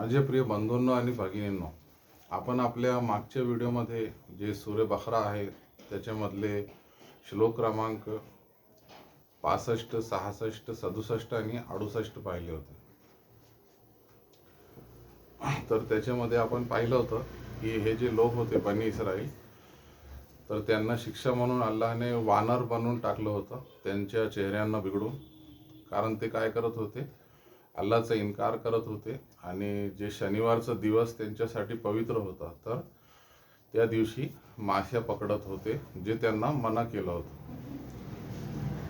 माझे प्रिय बंधूंनो आणि भगिनींनो, आपण आपल्या मागच्या व्हिडिओमध्ये जे सूर्य बकरा आहे त्याच्यामधले श्लोक क्रमांक 65, 66, 67 आणि 68 पाहिले होते. तर त्याच्यामध्ये आपण पाहिलं होतं की हे जे लोक होते बनी इस्राईल, तर त्यांना शिक्षा म्हणून अल्लाहने वानर बनवून टाकलं होतं त्यांच्या चेहऱ्यांना बिघडून. कारण ते काय करत होते, अल्लाहचा इन्कार करत होते आणि जे शनिवारचा दिवस त्यांच्यासाठी पवित्र होता, तर त्या दिवशी माश्या पकडत होते, जे त्यांना मना केलं होतं.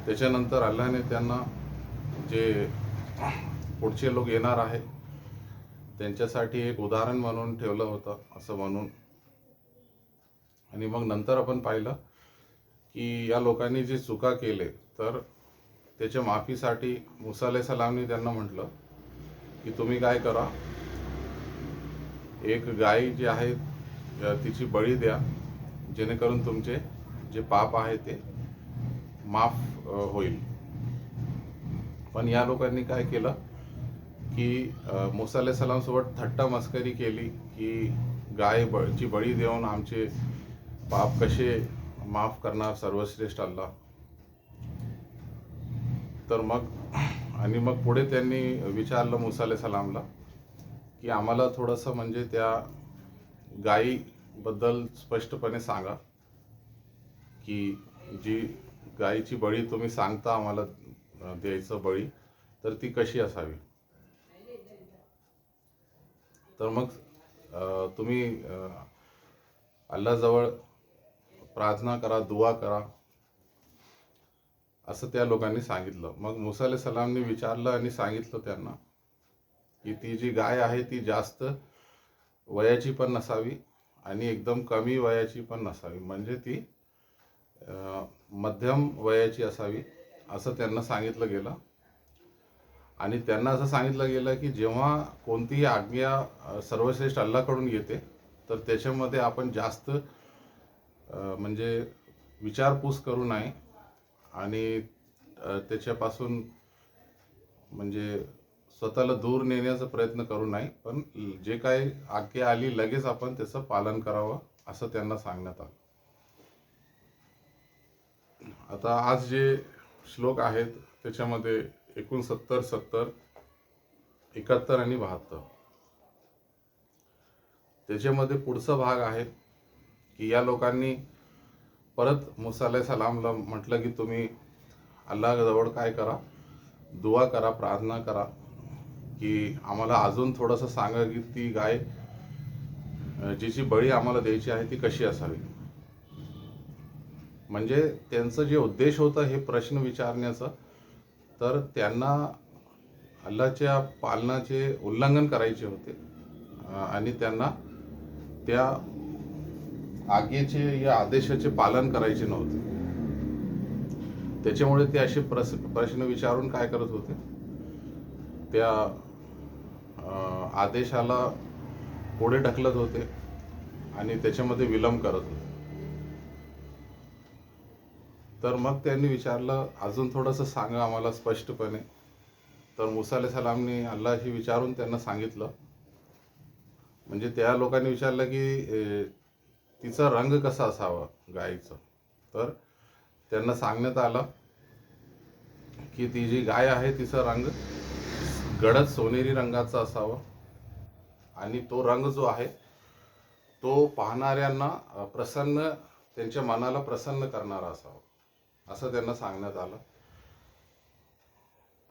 त्याच्यानंतर अल्लाहने त्यांना जे पुढचे लोक येणार आहे त्यांच्यासाठी एक उदाहरण म्हणून ठेवलं होतं असं म्हणून. आणि मग नंतर आपण पाहिलं की या लोकांनी जे चुका केले तर त्याच्या माफीसाठी मूसा अलैहिस्सलामने त्यांना म्हटलं की तुम्ही काय करा, एक गाय जी आहे तिची बळी द्या, जेणेकरून तुमचे जे पाप आहे ते माफ होईल. पण या लोकांनी काय केलं की मूसा अलैहिस्सलाम सोबत थट्टा मस्करी केली की गायची बळी देऊन आमचे पाप कसे माफ करणार सर्वश्रेष्ठ अल्लाह. तर मग पुढे त्यांनी विचारलं मूसा अलैहिस्सलामला की आम्हाला थोडंसं म्हणजे त्या गायीबद्दल स्पष्टपणे सांगा की जी गायीची बळी तुम्ही सांगता आम्हाला द्यायचं बळी, तर ती कशी असावी. तर मग तुम्ही अल्लाहजवळ प्रार्थना करा, दुआ करा, असं त्या लोकांनी सांगितलं. मग मूसा अलैहिस्सलामने विचारलं आणि सांगितलं त्यांना की ती जी गाय आहे ती जास्त वयाची पण नसावी आणि एकदम कमी वयाची पण नसावी, म्हणजे ती मध्यम वयाची असावी, असं त्यांना सांगितलं गेलं. आणि त्यांना असं सांगितलं गेलं की जेव्हा कोणतीही आज्ञा सर्वश्रेष्ठ अल्लाहकडून येते तर त्याच्यामध्ये आपण जास्त म्हणजे विचारपूस करू नये आणि त्याच्यापासून म्हणजे स्वतःला दूर नेण्याचा प्रयत्न करू नये, पण जे काही आज्ञा आली लगेच आपण त्याचं पालन करावं, असं त्यांना सांगण्यात आलं. आता आज जे श्लोक आहेत त्याच्यामध्ये एकूण 70, 70, 71 आणि 72 त्याच्यामध्ये पुढचा भाग आहे की या लोकांनी परत मूसा अलैहिस्सलामला म्हटलं की तुम्ही अल्लाहजवळ काय करा, दुआ करा, प्रार्थना करा की आम्हाला अजून थोडंसं सांगा की ती गाय जिची बळी आम्हाला द्यायची आहे ती कशी असावी. म्हणजे त्यांचं जे उद्देश होतं हे प्रश्न विचारण्याचं, तर त्यांना अल्लाहच्या पालनाचे उल्लंघन करायचे होते आणि त्यांना त्या आज्ञेचे या आदेशाचे पालन करायचे नव्हते. त्याच्यामुळे ते असे प्रश्न विचारून काय करत होते, त्या आदेशाला पुढे ढकलत होते आणि त्याच्यामध्ये विलंब करत होते. तर मग त्यांनी विचारलं अजून थोडंसं सांगा आम्हाला स्पष्टपणे. तर मूसा अलैहिस्सलामने अल्लाहशी विचारून त्यांना सांगितलं. म्हणजे त्या लोकांनी विचारलं की तिचा रंग कसा असावा गायीचा. तर त्यांना सांगण्यात आलं की ती जी गाय आहे तिचा रंग गडद सोनेरी रंगाचा असावा आणि तो रंग जो आहे तो पाहणाऱ्यांना प्रसन्न, त्यांच्या मनाला प्रसन्न करणारा असावा, असं त्यांना सांगण्यात आलं.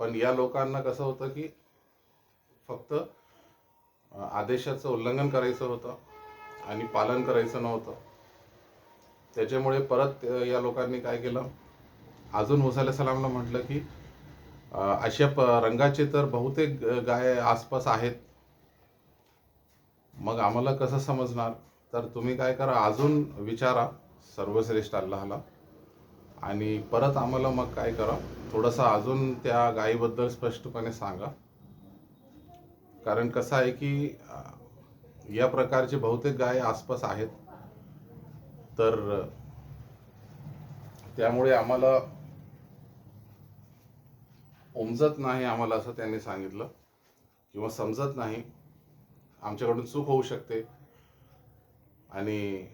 पण या लोकांना कसं होतं की फक्त आदेशाचं उल्लंघन करायचं होतं आणि पालन करायचं नव्हतं. त्याच्यामुळे परत या लोकांनी काय केलं, अजून मूसा अलैहिस्सलामला म्हटलं की अशा रंगाचे तर बहुतेक गाय आसपास आहेत, मग आम्हाला कसं समजणार. तर तुम्ही काय करा, अजून विचारा सर्वश्रेष्ठ अल्लाहला आणि परत आम्हाला मग काय करा, थोडंसं अजून त्या गायीबद्दल स्पष्टपणे सांगा. कारण कसं आहे की या प्रकारचे बहुतेक गाय आसपास आहेत, तर त्यामुळे आम्हाला उमजत नाही आम्हाला, असं त्यांनी सांगितलं किंवा समजत नाही. आमच्याकडून चूक होऊ शकते आणि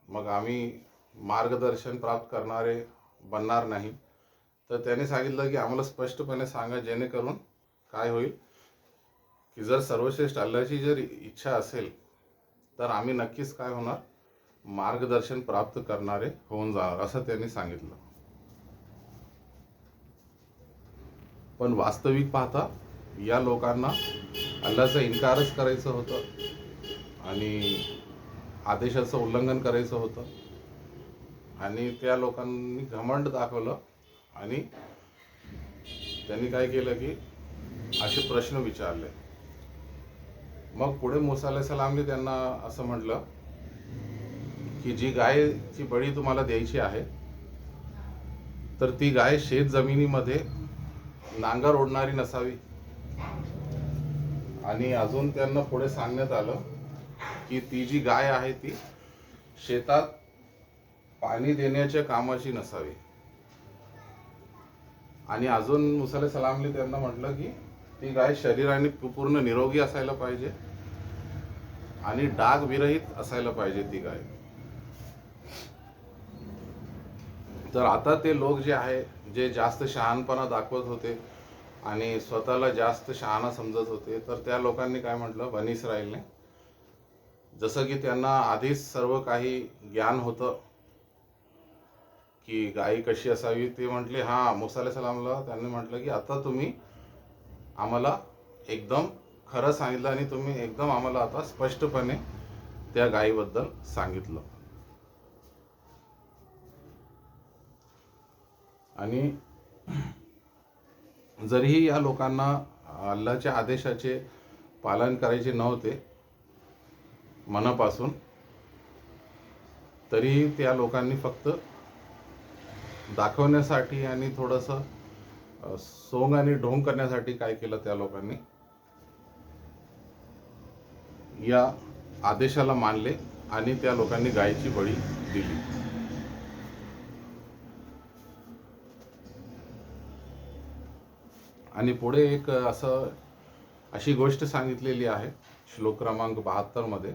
मग आम्ही मार्गदर्शन प्राप्त करणारे बनणार नाही. तर त्याने सांगितलं की आम्हाला स्पष्टपणे सांगा, जेणेकरून काय होईल की जर सर्वश्रेष्ठ अल्लाची जर इच्छा असेल तर आम्ही नक्कीच काय होणार, मार्गदर्शन प्राप्त करणारे होऊन जाणार, असं त्यांनी सांगितलं. पण वास्तविक पाहता या लोकांना अल्लाचा इन्कारच करायचं होतं आणि आदेशाचं उल्लंघन करायचं होतं आणि त्या लोकांनी घमंड दाखवलं आणि त्यांनी काय केलं की असे प्रश्न विचारले. मग पुढे मूसा अलैहिस्सलामने त्यांना असं म्हटलं की जी गायची बळी तुम्हाला द्यायची आहे तर ती गाय शेत जमिनीमध्ये नांगर ओढणारी नसावी. आणि अजून त्यांना पुढे सांगण्यात आलं की ती जी गाय आहे ती शेतात पाणी देण्याच्या कामाची नसावी. आणि अजून मूसा अलैहिस्सलामने त्यांना म्हटलं की ती गाय शरीराने पूर्ण निरोगी असायला पाहिजे आणि डाग विरहित असायला पाहिजे ती गाय. तर आता ते लोक जे आहे, जे जास्त शहाणपणा दाखवत होते आणि स्वतःला जास्त शहाणा समजत होते, तर त्या लोकांनी काय म्हटलं, बनी इस्रायलने, जसं की त्यांना आधीच सर्व काही ज्ञान होतं की गाय कशी असावी, ते म्हटले हां, मूसा अलैहिस्सलामला त्यांनी म्हटलं की आता तुम्ही आम्हाला एकदम खरं सांगितलं आणि तुम्ही एकदम आम्हाला आता स्पष्टपणे त्या गायीबद्दल सांगितलं. आणि जरीही या लोकांना अल्लाच्या आदेशाचे पालन करायचे नव्हते मनापासून, तरीही त्या लोकांनी फक्त दाखवण्यासाठी आणि थोडंसं सोंग आणि ढोंग करण्यासाठी काय केलं, त्या लोकांनी या आदेशाला मानले आणि त्या लोकांनी गायीची बळी दिली. आणि पुढे एक अशी गोष्ट सांगितलेली आहे श्लोक क्रमांक 72 मध्ये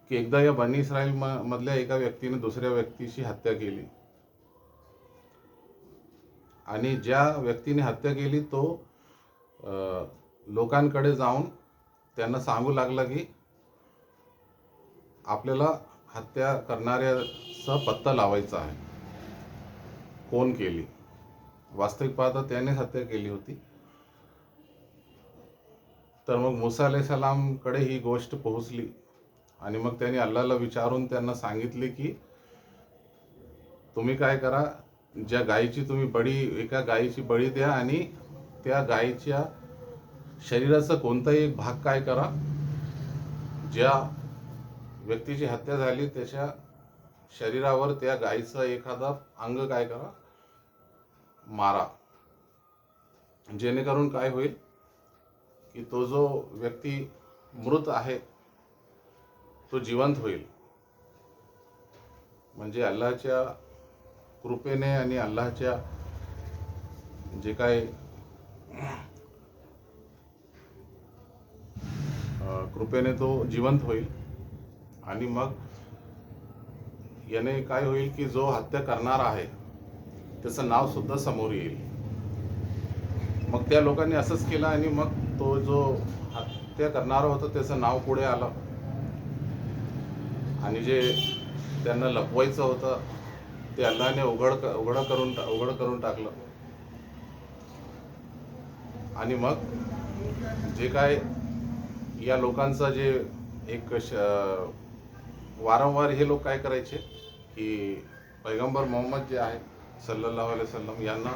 की एकदा या बनी इस्रायल मधल्या एका व्यक्तीने दुसऱ्या व्यक्तीची हत्या केली आणि ज्या व्यक्तीने हत्या केली तो लोकांकडे जाऊन त्यांना सांगू लागला की आपल्याला हत्या करणाऱ्याचा पत्ता लावायचा आहे, कोण केली. वास्तविक पाहता त्यानेच हत्या केली होती. तर मग मूसा अलैहिस्सलामकडे ही गोष्ट पोहोचली आणि मग त्यांनी अल्लाहला विचारून त्यांना सांगितले की तुम्ही काय करा, ज्या गायीची तुम्ही एका गायीची बळी द्या आणि त्या गायीच्या शरीराचा कोणताही एक भाग काय करा, ज्या व्यक्तीची हत्या झाली त्याच्या शरीरावर त्या गायीचं एखादा अंग काय करा, मारा, जेणेकरून काय होईल की तो जो व्यक्ती मृत आहे तो जिवंत होईल. म्हणजे अल्लाहच्या कृपेने आणि अल्लाहच्या जे काय कृपेने तो जिवंत होईल आणि मग याने काय होईल की जो हत्या करणार आहे त्याचं नाव सुद्धा समोर येईल. मग त्या लोकांनी असंच केलं आणि मग तो जो हत्या करणारा होता त्याचं नाव पुढे आलं आणि जे त्यांना लपवायचं होतं ते अल्लाहने उघड करून टाकलं. आणि मग जे काय या लोकांचा जे एक वारंवार हे लोक काय करायचे की पैगंबर मोहम्मद जे आहे सल्लल्लाहु अलैहि वसल्लम यांना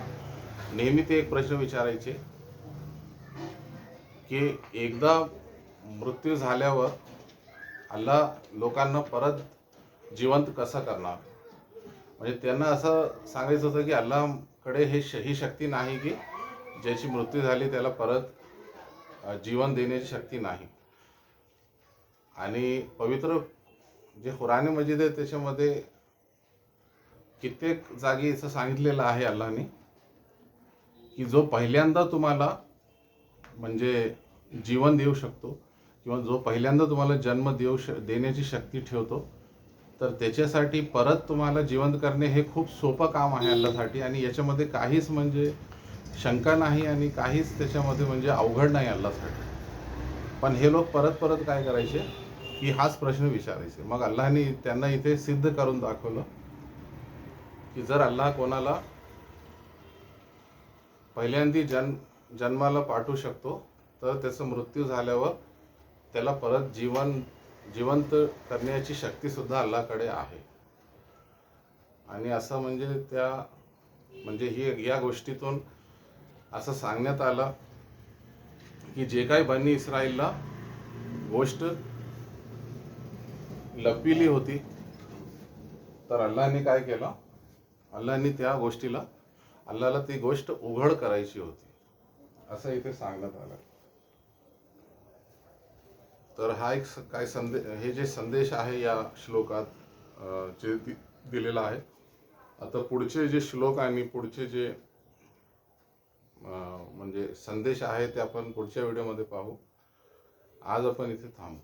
नेहमी ते एक प्रश्न विचारायचे की एकदा मृत्यू झाल्यावर अल्लाह लोकांना परत जिवंत कसं करणार. म्हणजे त्यांना असं सांगायचं होतं की अल्लाहकडे ही शक्ती नाही की ज्याची मृत्यू झाली त्याला परत जीवन देण्याची शक्ती नाही. आणि पवित्र जे कुरान मजीद आहे त्याच्यामध्ये कित्येक जागी असं सांगितलेलं आहे अल्लाहने की जो पहिल्यांदा तुम्हाला म्हणजे जीवन देऊ शकतो किंवा जो पहिल्यांदा तुम्हाला जन्म देण्याची शक्ती ठेवतो, तर त्याच्यासाठी परत तुम्हाला जिवंत करणे हे खूप सोपं काम आहे अल्लासाठी, आणि याच्यामध्ये काहीच म्हणजे शंका नाही आणि काहीच त्याच्यामध्ये म्हणजे अवघड नाही अल्लासाठी. पण हे लोक परत परत काय करायचे की हाच प्रश्न विचारायचे. मग अल्लाहने त्यांना इथे सिद्ध करून दाखवलं की जर अल्लाह कोणाला पहिल्यांदी जन्माला पाठवू शकतो, तर त्याचा मृत्यू झाल्यावर त्याला परत जिवंत करण्याची शक्ती सुद्धा अल्लाहकडे आहे. आणि असं म्हणजे ही या गोष्टीतून असं सांगण्यात आलं की जे काही बनी इस्राईलला गोष्ट लपविली होती, तर अल्लाहने काय केलं, अल्लाहने त्या गोष्टीला अल्लाहला ती गोष्ट उघड करायची होती, असं इथे सांगण्यात आलं. तर हा एक काय हे जे संदेश आहे या श्लोकात जे दिलेला आहे. आता पुढचे जे श्लोक आणि पुढचे जे म्हणजे संदेश आहे ते आपण पुढच्या व्हिडिओमध्ये पाहू. आज आपण इथे थांबू.